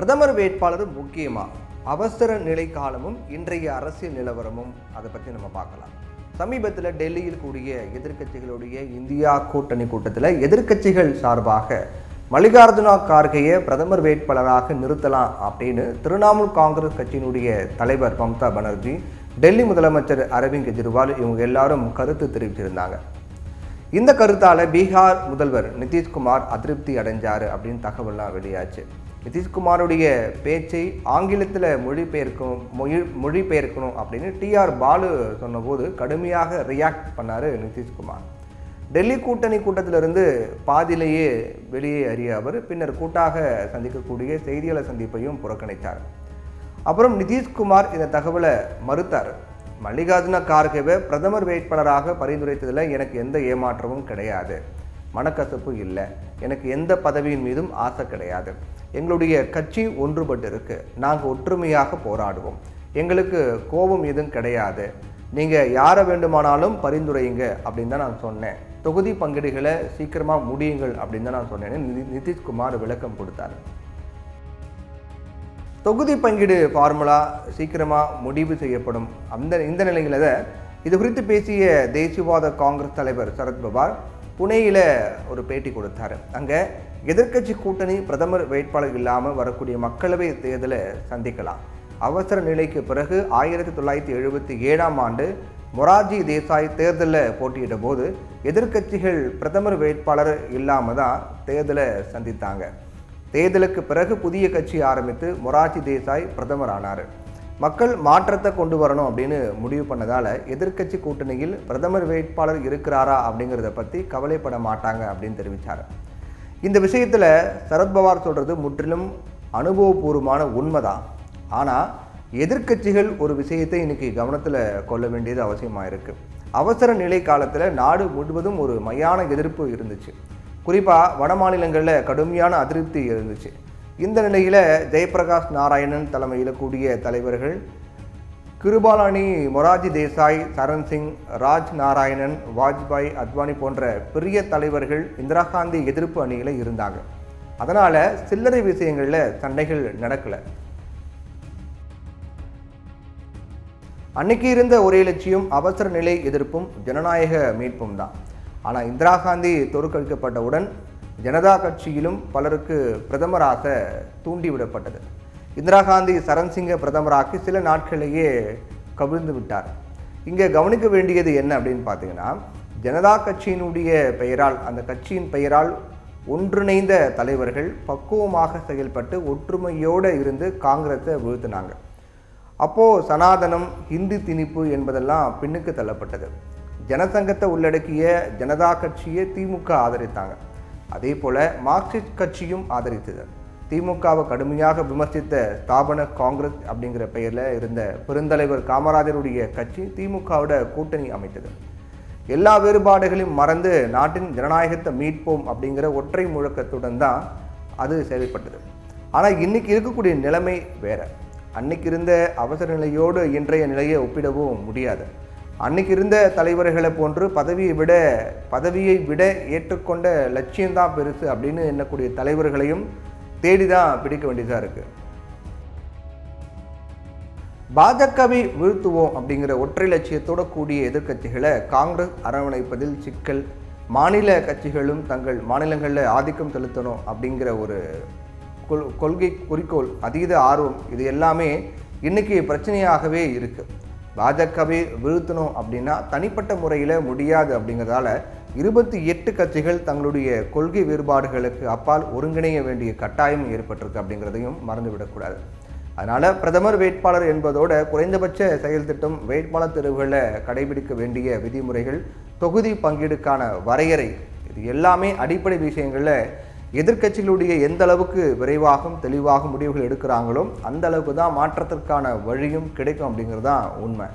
பிரதமர் வேட்பாளர் முக்கியமா? அவசர நிலை காலமும் இன்றைய அரசியல் நிலவரமும் அதை பற்றி நம்ம பார்க்கலாம். சமீபத்தில் டெல்லியில் கூடிய எதிர்க்கட்சிகளுடைய இந்தியா கூட்டணி கூட்டத்தில் எதிர்க்கட்சிகள் சார்பாக மல்லிகார்ஜுனா கார்கேயை பிரதமர் வேட்பாளராக நிறுத்தலாம் அப்படின்னு திரிணாமுல் காங்கிரஸ் கட்சியினுடைய தலைவர் மம்தா பானர்ஜி, டெல்லி முதலமைச்சர் அரவிந்த் கெஜ்ரிவால் இவங்க எல்லாரும் கருத்து தெரிவிச்சிருந்தாங்க. இந்த கருத்தால் பீகார் முதல்வர் நிதிஷ்குமார் அதிருப்தி அடைஞ்சார் அப்படின்னு தகவல்லாம் வெளியாச்சு. நிதிஷ்குமாருடைய பேச்சை ஆங்கிலத்தில் மொழிபெயர்க்கணும் அப்படின்னு டிஆர் பாலு சொன்னபோது கடுமையாக ரியாக்ட் பண்ணார் நிதிஷ்குமார். டெல்லி கூட்டணி கூட்டத்திலிருந்து பாதியிலேயே வெளியே அறிய அவர் பின்னர் கூட்டாக சந்திக்கக்கூடிய செய்தியாளர் சந்திப்பையும் புறக்கணித்தார். அப்புறம் நிதிஷ்குமார் இந்த தகவலை மறுத்தார். மல்லிகார்ஜுன கார்கேவை பிரதமர் வேட்பாளராக பரிந்துரைத்ததில் எனக்கு எந்த ஏமாற்றமும் கிடையாது, மனக்கசப்பு இல்லை, எனக்கு எந்த பதவியின் மீதும் ஆசை கிடையாது, எங்களுடைய கட்சி ஒன்றுபட்டு இருக்கு, நாங்கள் ஒற்றுமையாக போராடுவோம், எங்களுக்கு கோபம் எதுவும் கிடையாது, நீங்கள் யாரை வேண்டுமானாலும் பரிந்துரையுங்க அப்படின்னு தான் நான் சொன்னேன், தொகுதி பங்கீடுகளை சீக்கிரமாக முடியுங்கள் அப்படின்னு தான் நான் சொன்னேன்னு நிதிஷ்குமார் விளக்கம் கொடுத்தார். தொகுதி பங்கீடு ஃபார்முலா சீக்கிரமாக முடிவு செய்யப்படும். இந்த நிலையில் இது குறித்து பேசிய தேசியவாத காங்கிரஸ் தலைவர் சரத்பவார் புனேயில் ஒரு பேட்டி கொடுத்தார். அங்கே எதிர்க்கட்சி கூட்டணி பிரதமர் வேட்பாளர் இல்லாமல் வரக்கூடிய மக்களவை தேர்தலை சந்திக்கலாம். அவசர நிலைக்கு பிறகு 1977ஆம் ஆண்டு மொரார்ஜி தேசாய் தேர்தலில் போட்டியிட்ட போது எதிர்க்கட்சிகள் பிரதமர் வேட்பாளர் இல்லாமல் தான் தேர்தலை சந்தித்தாங்க. தேர்தலுக்கு பிறகு புதிய கட்சி ஆரம்பித்து மொரார்ஜி தேசாய் பிரதமர் ஆனார். மக்கள் மாற்றத்தை கொண்டு வரணும் அப்படின்னு முடிவு பண்ணதால் எதிர்க்கட்சி கூட்டணியில் பிரதமர் வேட்பாளர் இருக்கிறாரா அப்படிங்கிறத பற்றி கவலைப்பட மாட்டாங்க அப்படின்னு தெரிவித்தார். இந்த விஷயத்தில் சரத்பவார் சொல்கிறது முற்றிலும் அனுபவபூர்வமான உண்மைதான். ஆனால் எதிர்க்கட்சிகள் ஒரு விஷயத்தை இன்றைக்கி கவனத்தில் கொள்ள வேண்டியது அவசியமாக இருக்குது. அவசர நிலை காலத்தில் நாடு முழுவதும் ஒரு மையான எதிர்ப்பு இருந்துச்சு. குறிப்பாக வட மாநிலங்களில் கடுமையான அதிருப்தி இருந்துச்சு. இந்த நிலையில் ஜெயபிரகாஷ் நாராயணன் தலைமையில் கூடிய தலைவர்கள் கிருபாலானி, மொரார்ஜி தேசாய், சரண் சிங், ராஜ் நாராயணன், வாஜ்பாய், அத்வானி போன்ற பெரிய தலைவர்கள் இந்திரா காந்தி எதிர்ப்பு அணியில் இருந்தாங்க. அதனால் சில்லறை விஷயங்களில் சண்டைகள் நடக்கலை. அன்னைக்கு இருந்த ஒரே லட்சியம் அவசர நிலை எதிர்ப்பும் ஜனநாயக மீட்பும் தான். ஆனால் இந்திரா காந்தி தோற்கடிக்கப்பட்டவுடன் ஜனதா கட்சியிலும் பலருக்கு பிரதமராக தூண்டிவிடப்பட்டது. இந்திரா காந்தி சரண் சிங்கை பிரதமராக்கி சில நாட்களிலேயே கவிழ்ந்து விட்டார். இங்கே கவனிக்க வேண்டியது என்ன அப்படின்னு பார்த்தீங்கன்னா, ஜனதா கட்சியினுடைய பெயரால், அந்த கட்சியின் பெயரால் ஒன்றிணைந்த தலைவர்கள் பக்குவமாக செயல்பட்டு ஒற்றுமையோடு இருந்து காங்கிரஸை வீழ்த்தினாங்க. அப்போது சனாதனம், ஹிந்தி திணிப்பு என்பதெல்லாம் பின்னுக்கு தள்ளப்பட்டது. ஜனசங்கத்தை உள்ளடக்கிய ஜனதா கட்சியை திமுக ஆதரித்தாங்க. அதே போல் மார்க்சிஸ்ட் கட்சியும் ஆதரித்தது. திமுகவை கடுமையாக விமர்சித்த ஸ்தாபன காங்கிரஸ் அப்படிங்கிற பெயரில் இருந்த பெருந்தலைவர் காமராஜருடைய கட்சி திமுகவோட கூட்டணி அமைத்தது. எல்லா வேறுபாடுகளையும் மறந்து நாட்டின் ஜனநாயகத்தை மீட்போம் அப்படிங்கிற ஒற்றை முழக்கத்துடன் தான் அது செயல்பட்டது. ஆனால் இன்றைக்கி இருக்கக்கூடிய நிலைமை வேறு. அன்னைக்கு இருந்த அவசர நிலையோடு இன்றைய நிலையை ஒப்பிடவும் முடியாது. அன்னைக்கு இருந்த தலைவர்களை போன்று பதவியை விட ஏற்றுக்கொண்ட லட்சியம்தான் பெருசு அப்படின்னு எண்ணக்கூடிய தலைவர்களையும் தேடி தான் பிடிக்க வேண்டியதாக இருக்குது. பாஜகவை வீழ்த்துவோம் அப்படிங்கிற ஒற்றை லட்சியத்தோடு கூடிய எதிர்க்கட்சிகளை காங்கிரஸ் அரவணைப்பதில் சிக்கல், மாநில கட்சிகளும் தங்கள் மாநிலங்களில் ஆதிக்கம் செலுத்தணும் அப்படிங்கிற ஒரு கொள்கை குறிக்கோள், அதீத ஆர்வம், இது எல்லாமே இன்றைக்கி பிரச்சனையாகவே இருக்குது. பாஜகவை வீழ்த்தணும் அப்படின்னா தனிப்பட்ட முறையில் முடியாது அப்படிங்கிறதால 28 கட்சிகள் தங்களுடைய கொள்கை வேறுபாடுகளுக்கு அப்பால் ஒருங்கிணைய வேண்டிய கட்டாயம் ஏற்பட்டிருக்கு அப்படிங்கிறதையும் மறந்துவிடக்கூடாது. அதனால் பிரதமர் வேட்பாளர் என்பதோட குறைந்தபட்ச செயல் திட்டம், வேட்பாளர் தேர்வுகளில் கடைபிடிக்க வேண்டிய விதிமுறைகள், தொகுதி பங்கீடுக்கான வரையறை, இது எல்லாமே அடிப்படை விஷயங்களில் எதிர்க்கட்சிகளுடைய எந்த அளவுக்கு விரைவாகவும் தெளிவாக முடிவுகள் எடுக்கிறாங்களோ அந்த அளவுக்கு தான் மாற்றத்திற்கான வழியும் கிடைக்கும் அப்படிங்கிறது தான் உண்மை.